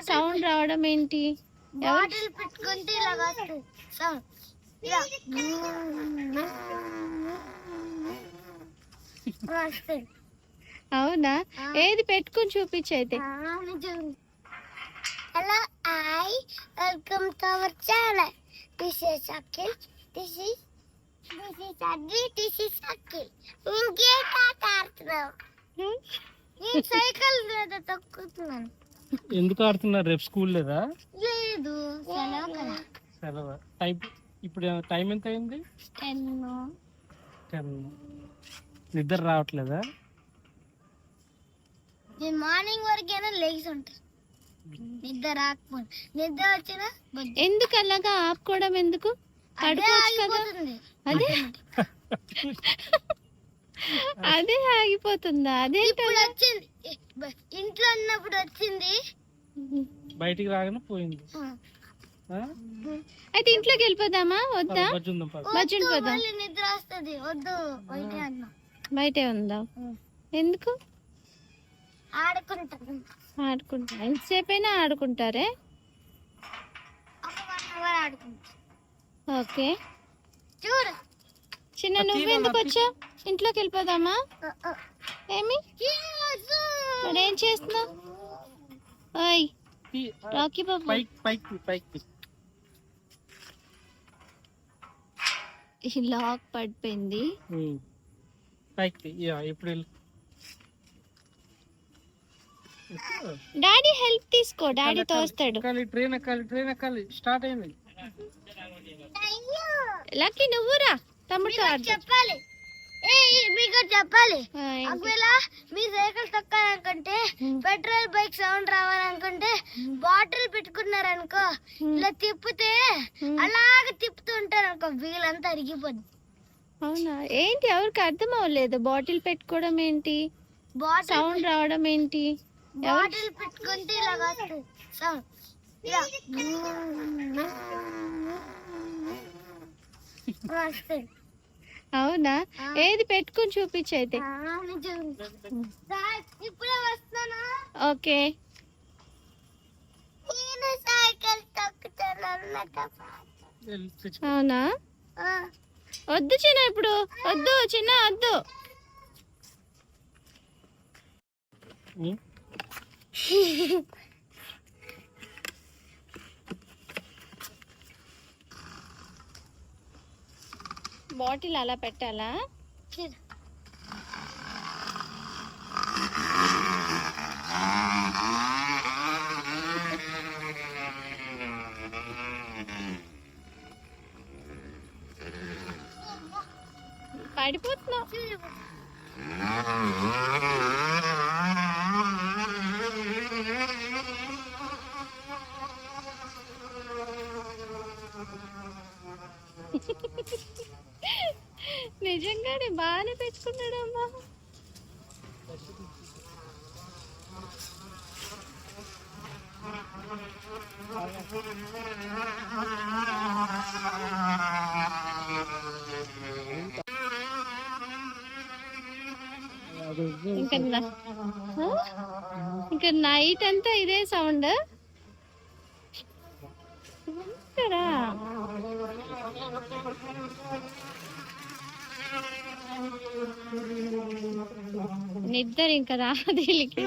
Sound రావడం ఏంటి? Bottle పెట్టుకుంటే ఇలాగా సౌండ్ అవునా? ఏది పెట్టుకుని చూపించు అయితే. Hello hi, welcome to our channel. This is Akhil, this is అగ్గి, దిస్ ఇస్ అఖిల్. ఇంకే ఆడుతున్నావు? నేను సైకిల్ మీద తొక్కుతున్నాను. ఎందుకు ఆడుతున్నారు? రేపు స్కూల్ లేదా? లేదు, సెలవు కదా. సెలవు. ఇప్పుడు టైం ఎంత అయింది? 10. నిద్ర రావట్లేదా? నేను మార్నింగ్ వరకైనా లేచి ఉంటాను. నిద్ర రాకపోతే నిద్ర వచ్చినా ఎందుకు అలాగా ఆపుకోవడం? ఎందుకు? పడుకోవచ్చు కదా. అదే అదే ఆగిపోతుందా? అదే వచ్చింది, ఇంట్లో ఉన్నప్పుడు వచ్చింది, బయటికి రాగానే పోయింది. అయితే ఇంట్లోకి వెళ్ళిపోదామా? వద్దా? బజ్జుని పోదాం. నిద్ర వస్తుంది. వద్దు, బయట అన్నా. బయటే ఉందా? ఎందుకు? ఆడుకుంటా. ఎంతసేపైనా ఆడుకుంటారే? ఒక 1 అవర్ ఆడుకుంటా. ఓకే. చూడు చిన్న, నువ్వు ఎందుకు వచ్చావు? ఇంట్లోకి వెళ్ళిపోదామా? ఏమి మరి ఏం చేస్తున్నావు? ఓయ్ రాకీ బాబు, ఈ లాక్ పడిపోయింది. ఇప్పుడు డాడీ హెల్ప్ తీసుకో, డాడీ తోస్తాడు. ట్రైన్ ఎక్కాలి. స్టార్ట్ అయింది. లక్కీ నువ్వురా, తమ్ముడు చెప్పాలి. మీకు చెప్పాలి, ఒకవేళ మీ సైకిల్ తొక్కాలనుకుంటే, పెట్రోల్ బైక్ సౌండ్ రావాలనుకుంటే బాటిల్ పెట్టుకున్నారనుకో, ఇలా తిప్పితే అలాగే తిప్పుతూ ఉంటారు అనుకో, వీలంతా అరిగిపోద్ది. అవునా? ఏంటి, ఎవరికి అర్థం అవ్వలేదు. బాటిల్ పెట్టుకోవడం ఏంటి? సౌండ్ రావడం ఏంటి? బాటిల్ పెట్టుకుంటే ఇలాగా సౌండ్ వస్తుంది. అవునా? ఏది పెట్టుకుని చూపించు అయితే. ఇప్పుడే వస్తానా? ఓకే. నేను సైకిల్ తొక్కుతాను. అవునా? వద్దు చిన్న, ఇప్పుడు వద్దు చిన్న, వద్దు. బాటిల్ అలా పెట్టాలా? పడిపోతున్నావు. నిజంగానే బాగానే పెట్టుకున్నాడమ్మా. ఇంకా నైట్ అంతా ఇదే సౌండ్. నిద్ర ఇంకా రాదు వీళ్ళకి.